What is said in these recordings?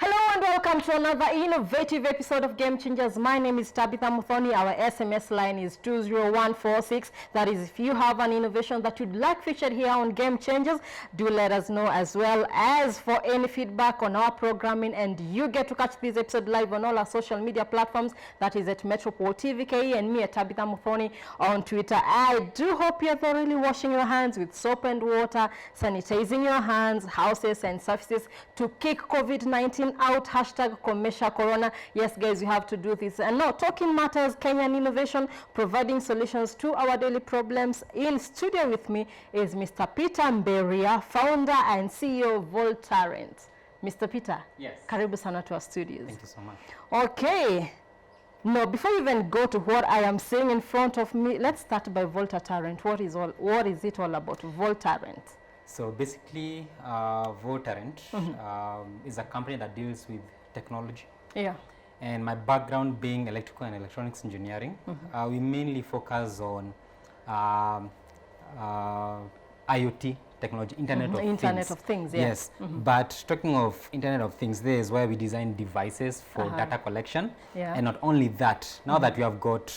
Hello and welcome to another innovative episode of Game Changers. My name is Tabitha Muthoni. Our SMS line is 20146. That is, if you have an innovation that you'd like featured here on Game Changers, do let us know, as well as for any feedback on our programming. And you get to catch this episode live on all our social media platforms. That is at Metropole TVK and me at Tabitha Muthoni on Twitter. I do hope you're thoroughly washing your hands with soap and water, sanitizing your hands, houses and surfaces to kick COVID-19 out. Hashtag Komesha Corona. Yes, guys, you have to do this. And now, Talking Matters, Kenyan Innovation, providing solutions to our daily problems. In studio with me is Mr. Peter Mbiria, founder and CEO of Voltarent. Mr. Peter, yes. Karibu sana to our studios. Thank you so much. Okay. No, before we even go to what I am seeing in front of me, let's start by Voltarent. What is it all about, Voltarent? So basically, Voltarent is a company that deals with technology. Yeah. And my background being electrical and electronics engineering, we mainly focus on IoT technology, Internet of Things. Yes. But talking of Internet of Things, there is where we design devices for data collection. Yeah. And not only that, now that we have got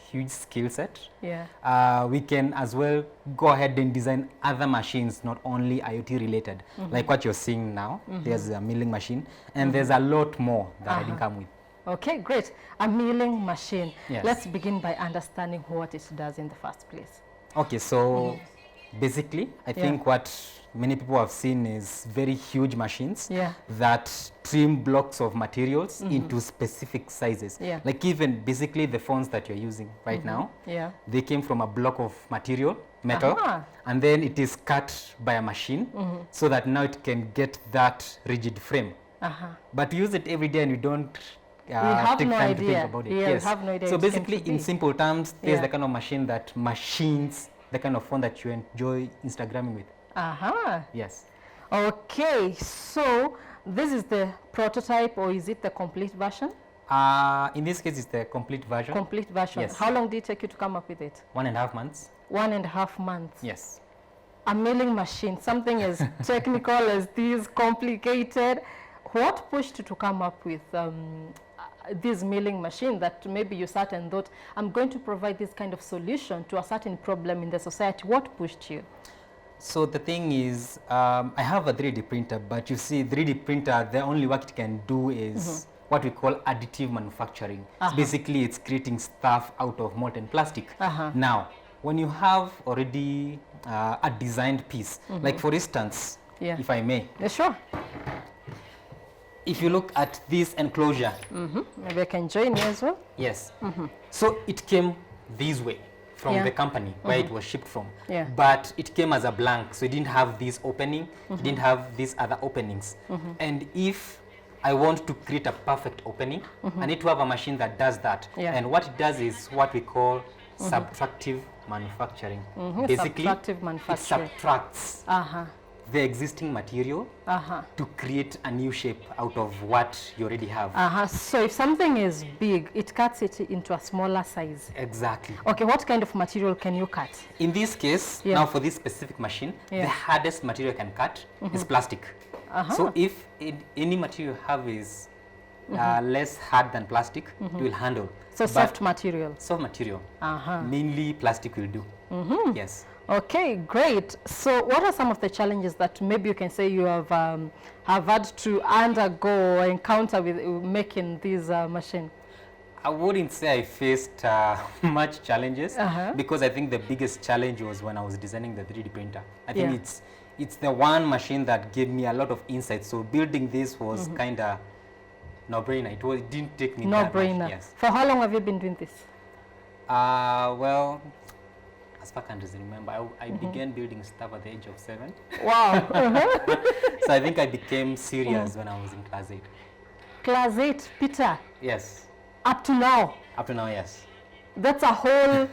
huge skill set, we can as well go ahead and design other machines, not only IoT related, like what you're seeing now. There's a milling machine, and there's a lot more that I didn't come with. Okay, great. A milling machine. Yes. Let's begin by understanding what it does in the first place. Okay, so basically, I think what many people have seen is very huge machines that trim blocks of materials into specific sizes. Like even basically the phones that you're using right now, they came from a block of metal, and then it is cut by a machine so that now it can get that rigid frame. But you use it every day and you don't take time to think about it. Yes. Have no idea. So basically, in simple terms, there's the kind of machine that machines the kind of phone that you enjoy Instagramming with. Yes. Okay, so this is the prototype, or is it the complete version? In this case, it's the complete version. Complete version. Yes. How long did it take you to come up with it? 1.5 months. 1.5 months. Yes. A milling machine, something as technical as this, complicated. What pushed you to come up with this milling machine that maybe you sat and thought, I'm going to provide this kind of solution to a certain problem in the society? What pushed you? So the thing is, I have a 3D printer, but you see, 3D printer, the only work it can do is what we call additive manufacturing. So basically, it's creating stuff out of molten plastic. Now, when you have already a designed piece, like for instance, if I may. Yeah, sure. If you look at this enclosure. Maybe I can join you as well. Yes. So it came this way from the company where it was shipped from. But it came as a blank, so it didn't have this opening, it didn't have these other openings. And if I want to create a perfect opening, I need to have a machine that does that. And what it does is what we call subtractive manufacturing. Basically, subtractive manufacturing. It subtracts the existing material to create a new shape out of what you already have. So if something is big, it cuts it into a smaller size. Exactly. Okay, what kind of material can you cut? In this case, now for this specific machine, the hardest material I can cut is plastic. So if any material you have is less hard than plastic, it will handle. So soft material. Soft material. Mainly plastic will do. Yes. Okay, great. So what are some of the challenges that maybe you can say you have had to undergo or encounter with making this machine? I wouldn't say I faced much challenges because I think the biggest challenge was when I was designing the 3D printer. I think it's the one machine that gave me a lot of insight. So building this was kind of no-brainer. It didn't take me that much. No-brainer. Yes. For how long have you been doing this? Well, as far as I can remember, I began building stuff at the age of 7. Wow. So I think I became serious when I was in class 8. Class 8, Peter? Yes. Up to now? Up to now, yes. That's a whole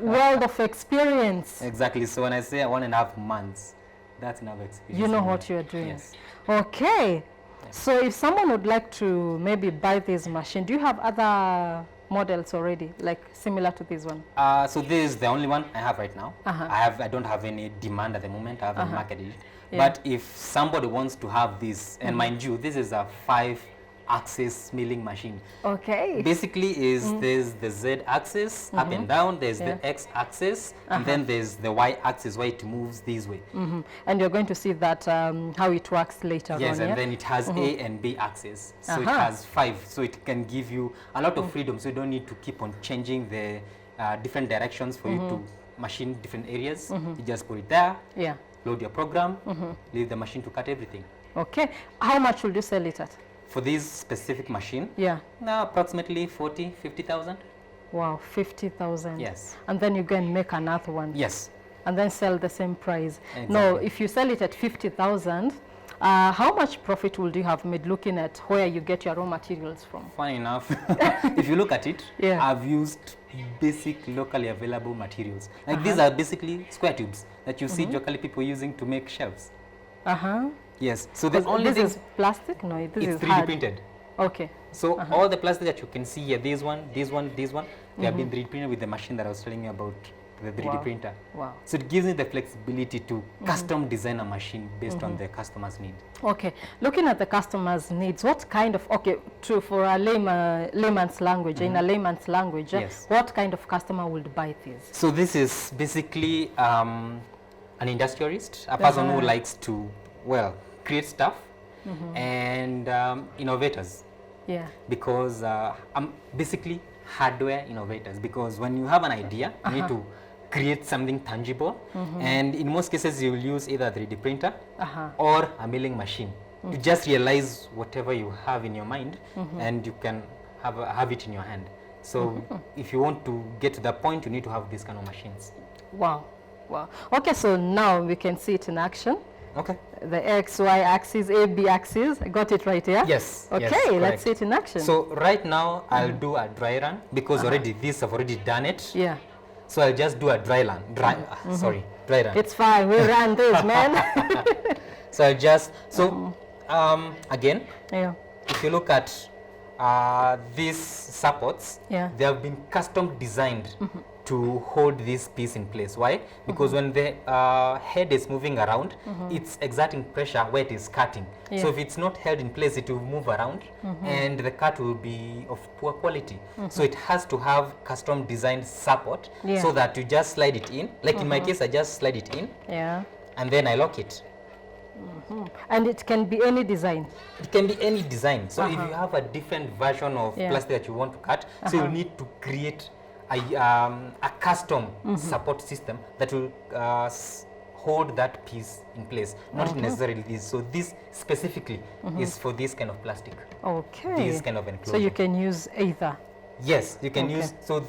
world of experience. Exactly. So when I say 1.5 months, that's enough experience. You know what you're doing. Yes. Okay. So if someone would like to maybe buy this machine, do you have other models already, like similar to this one? So this is the only one I have right now. I don't have any demand at the moment. I haven't marketed it. But if somebody wants to have this, and mind you, this is a 5-axis milling machine. Okay. Basically, there's the Z axis up and down, there's the X axis, and then there's the Y axis where it moves this way. And you're going to see that how it works later on. Yes, and then it has A and B axis. So it has 5. So it can give you a lot of freedom. So you don't need to keep on changing the different directions for you to machine different areas. You just put it there, load your program, leave the machine to cut everything. Okay. How much will you sell it at? For this specific machine, approximately 50,000. Wow, 50,000. Yes. And then you go and make another one. Yes. And then sell the same price. Exactly. No, if you sell it at 50,000, how much profit would you have made looking at where you get your raw materials from? Funny enough, if you look at it, I've used basic locally available materials. Like these are basically square tubes that you see locally people using to make shelves. Yes. So the only this is plastic? No, this is 3D hard. printed. Okay. So all the plastic that you can see here, this one, they have been 3D printed with the machine that I was telling you about, the 3D printer. Wow. So it gives me the flexibility to custom design a machine based on the customer's need. Okay. Looking at the customer's needs, what kind of, for a layman's language, in a layman's language, what kind of customer would buy this? So this is basically an industrialist, a person who likes to, create stuff, and innovators. Yeah. Because I'm basically hardware innovators, because when you have an idea, you need to create something tangible, and in most cases you will use either a 3D printer or a milling machine. You just realize whatever you have in your mind, and you can have it in your hand. So if you want to get to that point, you need to have these kind of machines. Wow. Wow. Okay, so now we can see it in action. Okay. The X, Y axis, A, B axis. I got it right here? Yes. Okay, yes, let's see it in action. So right now I'll do a dry run, because already I've already done it. Yeah. So I'll just do a dry run. Dry run. It's fine. We ran this, man. So I just, again, if you look at these supports, they have been custom designed to hold this piece in place. Why? Because when the head is moving around, it's exerting pressure where it is cutting. So if it's not held in place, it will move around, and the cut will be of poor quality. So it has to have custom designed support, so that you just slide it in. Like in my case, I just slide it in, and then I lock it. And it can be any design? It can be any design. So if you have a different version of plastic that you want to cut, so you need to create a custom support system that will hold that piece in place, not necessarily this. So this specifically is for this kind of plastic. Okay. This kind of enclosure. So you can use either? Yes, you can use. So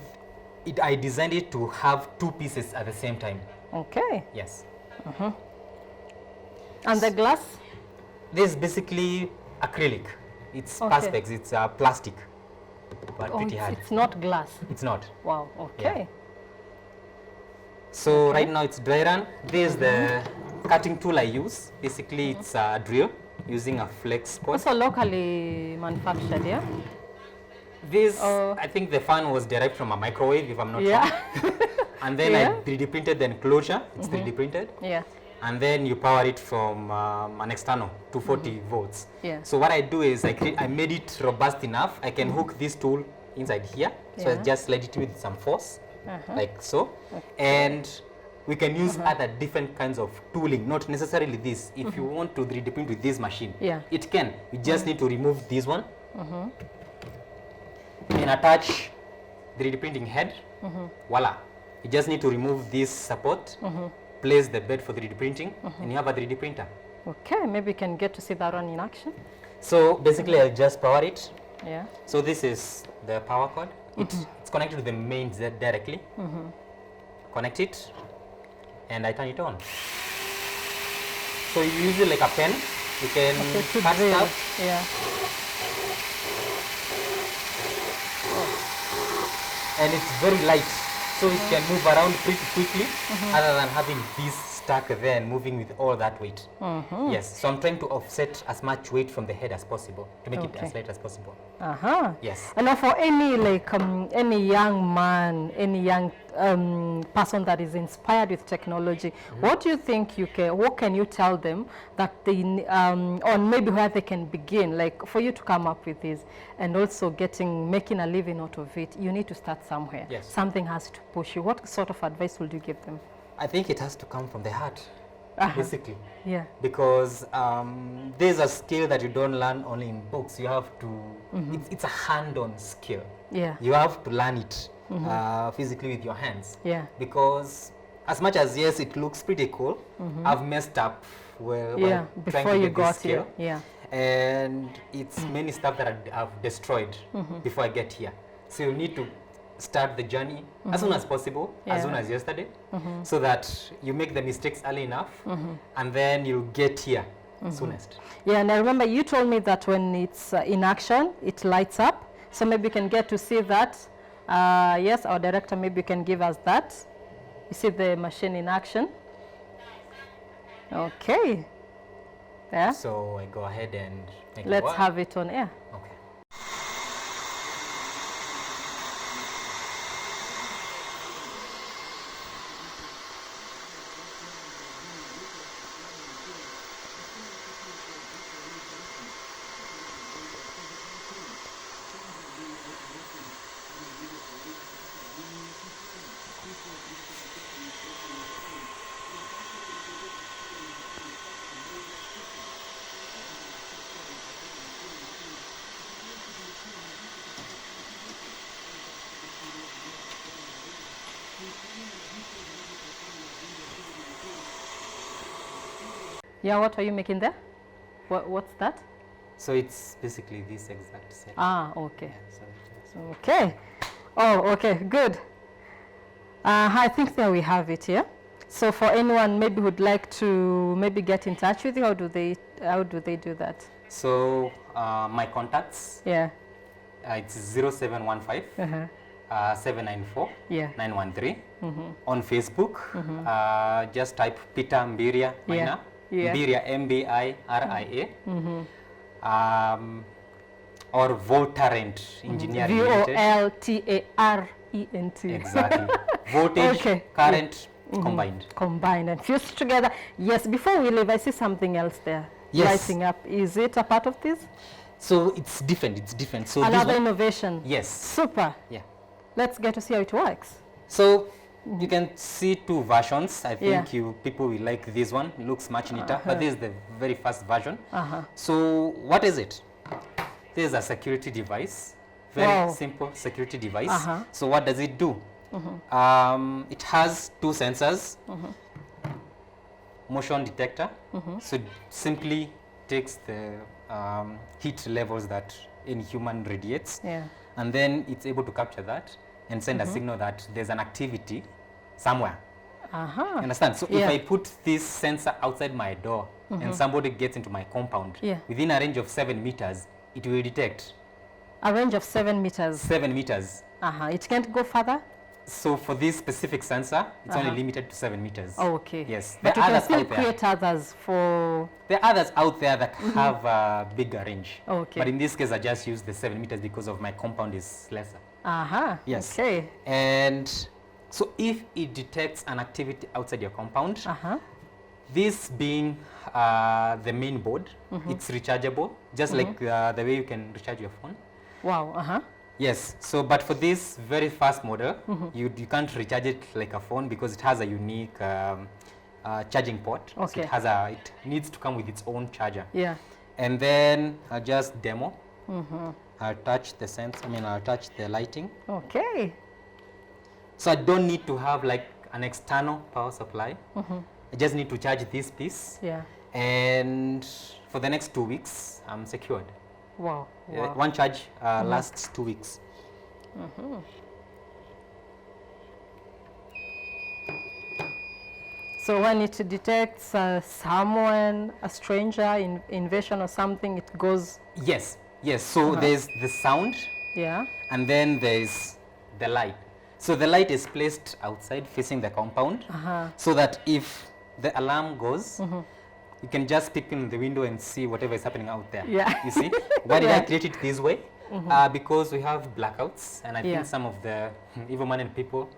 I designed it to have 2 pieces at the same time. Okay. Yes. And the glass? This is basically acrylic. It's perspex, it's plastic. But pretty hard. It's not glass? It's not. Wow, okay. Yeah. So right now it's dry run. This is the cutting tool I use. Basically it's a drill using a flex cord. Also locally manufactured, yeah? This, I think the fan was derived from a microwave, if I'm not wrong. And then I 3D printed the enclosure. It's 3D printed. Yeah. And then you power it from an external 240 volts. Yeah. So what I do is I made it robust enough. I can hook this tool inside here. So I just slide it with some force, like so. And we can use other different kinds of tooling, not necessarily this. If you want to 3D print with this machine, it can. You just need to remove this one and attach 3D printing head. Voila. You just need to remove this support, place the bed for 3D printing, and you have a 3D printer. Okay, maybe we can get to see that one in action. So basically I'll just power it. Yeah. So this is the power cord. It's connected to the main Z directly. Connect it, and I turn it on. So you use it like a pen. You can cut stuff. Yeah. And it's very light, so it can move around pretty quickly, other than having this stuck there and moving with all that weight. Yes, so I'm trying to offset as much weight from the head as possible to make it as light as possible. Yes. And now for any any young man, any young person that is inspired with technology, what do you think what can you tell them that they on maybe where they can begin, like for you to come up with this and also making a living out of it? You need to start somewhere. Yes. Something has to push you. What sort of advice would you give them? I think it has to come from the heart, basically. Yeah. Because there's a skill that you don't learn only in books. You have to, it's a hand-on skill. Yeah. You have to learn it physically with your hands. Yeah. Because as much as, yes, it looks pretty cool, I've messed up while trying to get this skill. Yeah. And it's many stuff that I've destroyed before I get here. So you need to start the journey as soon as possible, as soon as yesterday, so that you make the mistakes early enough, and then you'll get here soonest. Yeah, and I remember you told me that when it's in action, it lights up. So maybe you can get to see that. Yes, our director, maybe you can give us that. You see the machine in action. Okay. Yeah. So I go ahead and make Let's have it on air. Okay. Yeah, what are you making there? What's that? So it's basically this exact set. Okay. Yeah, so okay. Oh, okay, good. I think there we have it here. So for anyone maybe who'd like to maybe get in touch with you, how do they do that? So my contacts. Yeah. It's 0715 794 913. On Facebook, just type Peter Mbiria Minor. Mbiria, M-B-I-R-I-A, or Voltarent Engineering Limited. V-O-L-T-A-R-E-N-T. Exactly. Voltage, current, combined. Combined and fused together. Yes, before we leave, I see something else there. Yes. Lighting up. Is it a part of this? So it's different. So another innovation. Yes. Super. Yeah. Let's get to see how it works. So you can see two versions. I think people will like this one. It looks much neater, but this is the very first version. So what is it? This is a security device, very simple security device. So what does it do? It has two sensors, motion detector. So it simply takes the heat levels that any human radiates, and then it's able to capture that and send a signal that there's an activity somewhere. Understand? So if I put this sensor outside my door and somebody gets into my compound, within a range of 7 meters, it will detect. A range of 7 meters? 7 meters. It can't go further? So for this specific sensor, it's only limited to 7 meters. Oh, okay. Yes. But you can still create others for... There are others out there that have a bigger range. Okay. But in this case, I just use the 7 meters because of my compound is lesser. Yes. Okay. And so if it detects an activity outside your compound, this being the main board, it's rechargeable, just like the way you can recharge your phone. Wow. Yes. So, but for this very fast model, you can't recharge it like a phone because it has a unique charging port. Okay. So it needs to come with its own charger. Yeah. And then I'll just demo. I'll touch the I'll touch the lighting. Okay. So I don't need to have like an external power supply. I just need to charge this piece. Yeah. And for the next 2 weeks, I'm secured. Wow. One charge lasts 2 weeks. So when it detects someone, a stranger, invasion or something, it goes... Yes. So there's the sound. Yeah. And then there's the light. So the light is placed outside facing the compound so that if the alarm goes, you can just peep in the window and see whatever is happening out there. Yeah. You see? Why did I create it this way? Because we have blackouts, and I think some of the evil-minded people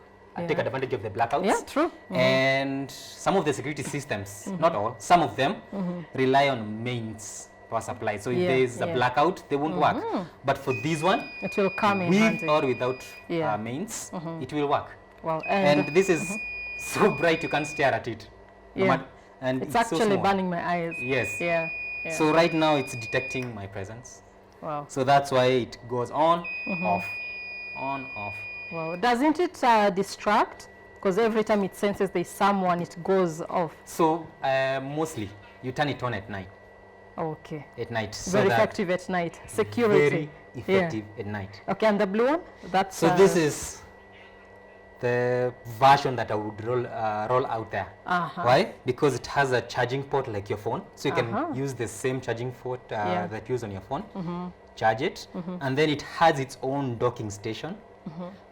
take advantage of the blackouts. Yeah, true. And some of the security systems, not all, some of them rely on mains power supply. So if there is a blackout, they won't work. But for this one, it will come in with handy. or without mains, it will work. Wow. And this is so bright you can't stare at it. And it's actually so burning my eyes. Yes. Yeah. So right now it's detecting my presence. Wow. So that's why it goes on, off, on, off. Wow. Doesn't it distract? Because every time it senses there's someone, it goes off. So mostly you turn it on at night. Okay. At night. Very effective at night. Security. Very effective at night. Okay, and the blue one? That's so this is the version that I would roll out there. Why? Because it has a charging port like your phone. So you can use the same charging port that you use on your phone, charge it, and then it has its own docking station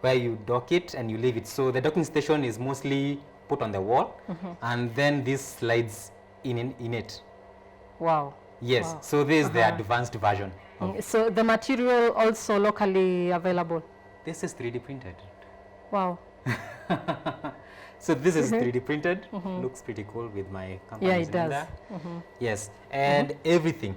where you dock it and you leave it. So the docking station is mostly put on the wall, and then this slides in it. Wow. Yes, wow. So this is the advanced version. So the material also locally available? This is 3D printed. Wow. So this is 3D printed. Looks pretty cool with my company. Yeah, it does. There. Yes, and everything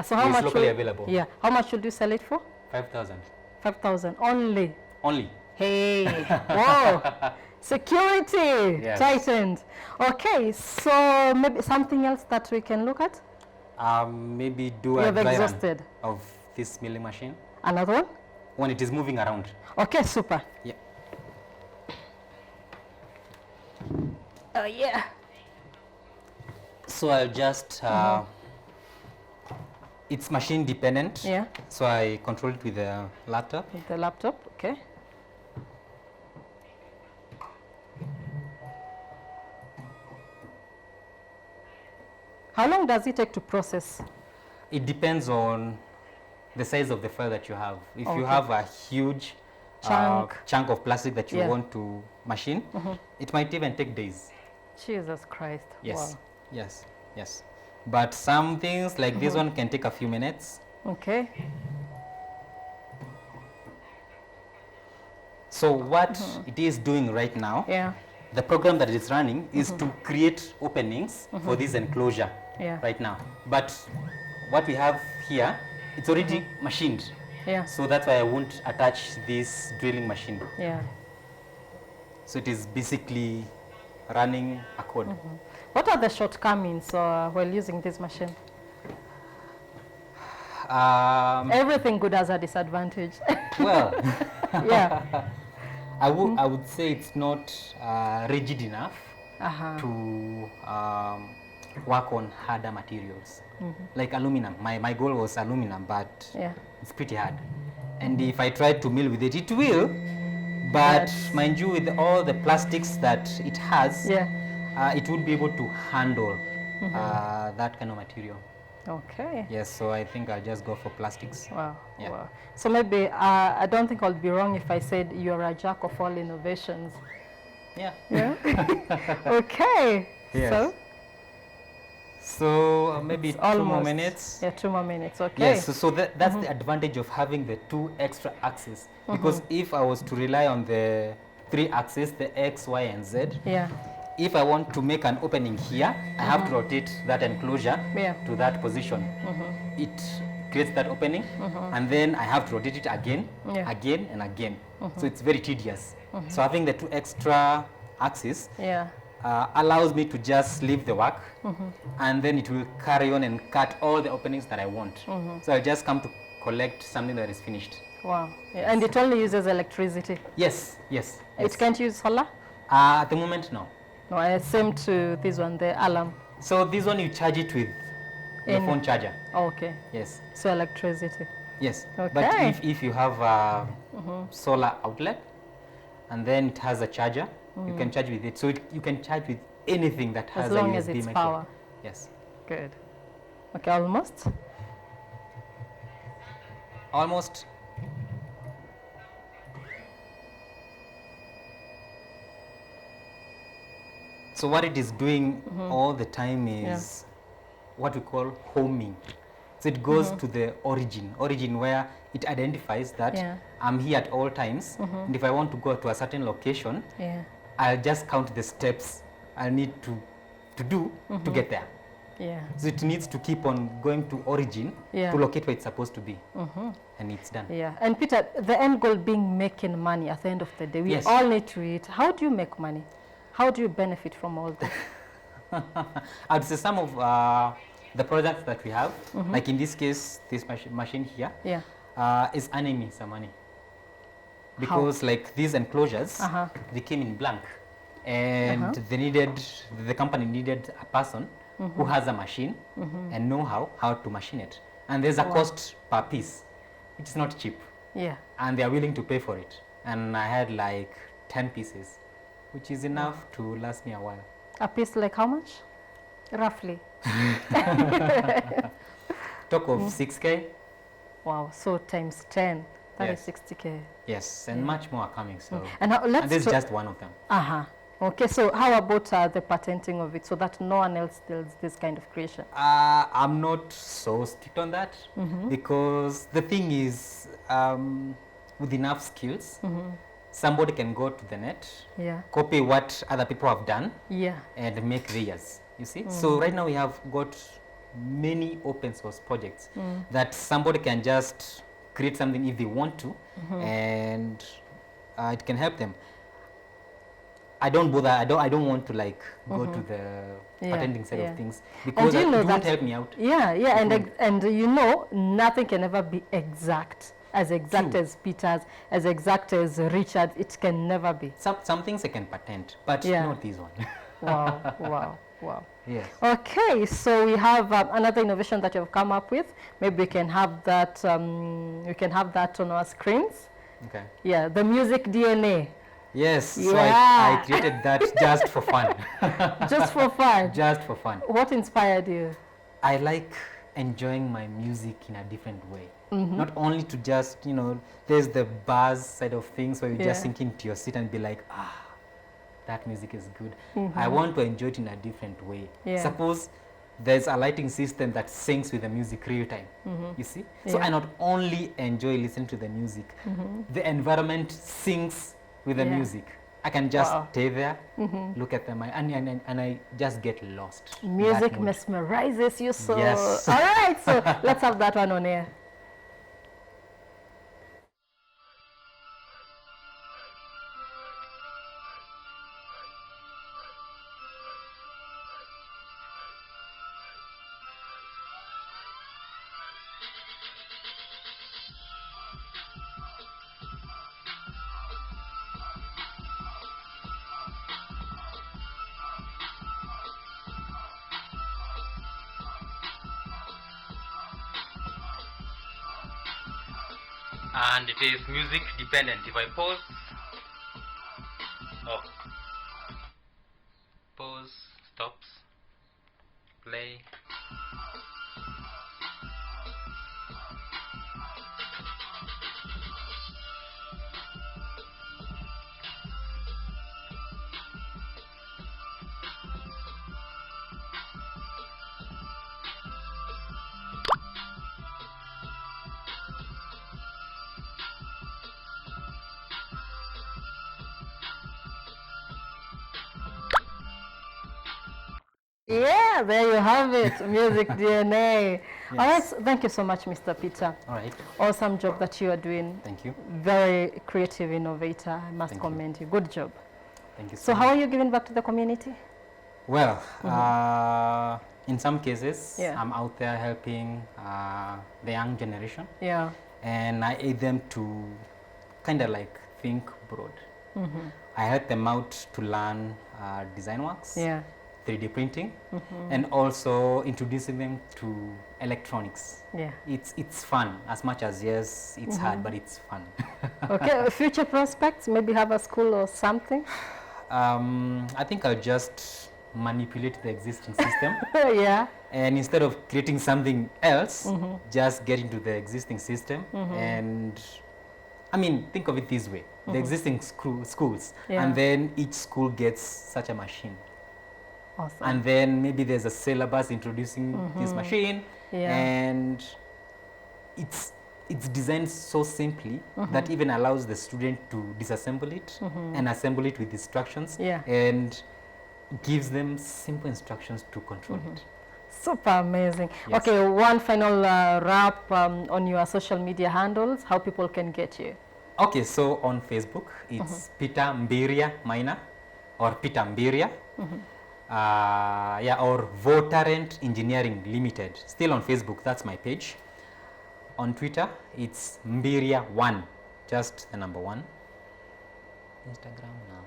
so how is much locally available. Yeah, how much should you sell it for? 5,000. 5,000 only. Only. Hey, wow. Security tightened. Okay, so maybe something else that we can look at? Maybe do a dry run of this milling machine. Another one? When it is moving around. Okay, super. Yeah. Yeah. So I'll just, it's machine dependent. Yeah. So I control it with the laptop. With the laptop, okay. How long does it take to process? It depends on the size of the file that you have. If you have a huge chunk of plastic that you want to machine, it might even take days. Jesus Christ. Yes. Wow. Yes. Yes. But some things like this one can take a few minutes. Okay. So what it is doing right now, the program that it's running is to create openings for this enclosure right now. But what we have here, it's already machined. Yeah. So that's why I won't attach this drilling machine. Yeah. So it is basically running a code. What are the shortcomings while using this machine? Everything good has a disadvantage. Well, yeah. I would say it's not rigid enough to work on harder materials. Like aluminum. My goal was aluminum, but it's pretty hard. And if I try to mill with it, it will. But mind you, with all the plastics that it has, it would be able to handle that kind of material. Okay. Yes, so I think I'll just go for plastics. Wow. Yeah. Wow. So maybe I don't think I'll be wrong if I said you're a jack of all innovations. Yeah. Yeah. Okay. Yes. So maybe it's 2 more minutes. Yeah, 2 more minutes. Okay. Yes. So that's the advantage of having the 2 extra axes. Because if I was to rely on the 3 axes, the X, Y, and Z. Yeah. If I want to make an opening here, I have to rotate that enclosure to that position. It creates that opening, and then I have to rotate it again, again, and again. So it's very tedious. So having the 2 extra axes allows me to just leave the work, and then it will carry on and cut all the openings that I want. So I'll just come to collect something that is finished. Wow. Yeah. And it only uses electricity? Yes, yes. It can't use solar? At the moment, no. No, I same to this one, the alarm. So this one you charge it with your phone charger. Oh, okay. Yes. So electricity. Yes. Okay. But if you have a solar outlet and then it has a charger, you can charge with it. So you can charge with anything that has as long a USB as it's micro. power. Yes. Good. Okay, almost. Almost. So what it is doing all the time is what we call homing. So it goes to the origin where it identifies that I'm here at all times, and if I want to go to a certain location, I'll just count the steps I need to do to get there. So it needs to keep on going to origin to locate where it's supposed to be, and it's done. And Peter, the end goal being making money at the end of the day. We all need to eat. How do you make money? How do you benefit from all this? I'd say some of the products that we have, like in this case, this machine here, is earning me some money. Because like these enclosures, they came in blank, and the company needed a person who has a machine and know how to machine it. And there's a cost per piece. It's not cheap. And they are willing to pay for it. And I had like 10 pieces, which is enough to last me a while. A piece like how much? Roughly. Talk of 6K. Wow, so times 10, that is 60K. Yes, and much more are coming. So, and this is just one of them. Okay, so how about the patenting of it so that no one else steals this kind of creation? I'm not so strict on that because the thing is, with enough skills, somebody can go to the net, copy what other people have done, and make theirs. You see? So right now we have got many open source projects that somebody can just create something if they want to, and it can help them. I don't bother. I don't want to like go to the patenting side of things because it won't help me out. And you know, nothing can ever be exact as Peter's, as exact as Richard. It can never be. Some things I can patent, but not this one. Wow. Yes. Okay, so we have another innovation that you've come up with. Maybe we can have that. We can have that on our screens. Okay. Yeah, the music DNA. Yes, so I created that just for fun. Just for fun? Just for fun. What inspired you? I like enjoying my music in a different way. Not only to just, there's the buzz side of things where you just sink into your seat and be like, that music is good. I want to enjoy it in a different way. Suppose there's a lighting system that syncs with the music real time, you see? So I not only enjoy listening to the music, the environment syncs with the music. I can just stay there, look at them, and I just get lost. Music mesmerizes you so. Yes. All right, so let's have that one on air. And it is music dependent. If I pause, pause, stops, play. Yeah, there you have it, music DNA. All right, so thank you so much, Mr. Peter. All right. Awesome job that you are doing. Thank you. Very creative innovator. I must commend you. Good job. Thank you so much. How are you giving back to the community? Well, in some cases, I'm out there helping the young generation. Yeah. And I aid them to kind of like think broad. I help them out to learn design works. 3D printing, and also introducing them to electronics. It's fun as much as it's hard, but it's fun. Okay, future prospects, maybe have a school or something? I think I'll just manipulate the existing system. And instead of creating something else, just get into the existing system. And I mean, think of it this way, the existing schools, and then each school gets such a machine. Awesome. And then maybe there's a syllabus introducing this machine, and it's designed so simply that even allows the student to disassemble it and assemble it with instructions, and gives them simple instructions to control it. Super amazing. Yes. Okay, one final wrap on your social media handles, how people can get you. Okay, so on Facebook, it's Peter Mbiria Minor, or Peter Mbiria, or Votarent Engineering Limited. Still on Facebook, that's my page. On Twitter, it's Mbiria1, just the number 1. Instagram now.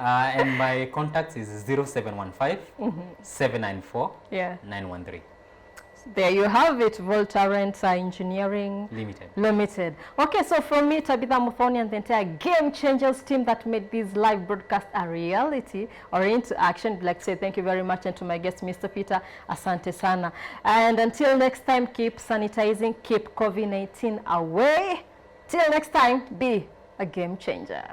And my contacts is 0715 794 913. There you have it, Votarent Engineering Limited. Okay, so from me, Tabitha Muthoni, and the entire Game Changers team that made this live broadcast a reality or into action, I'd like to say thank you very much, and to my guest, Mr. Peter, asante sana. And until next time, keep sanitizing, keep COVID-19 away. Till next time, be a game changer.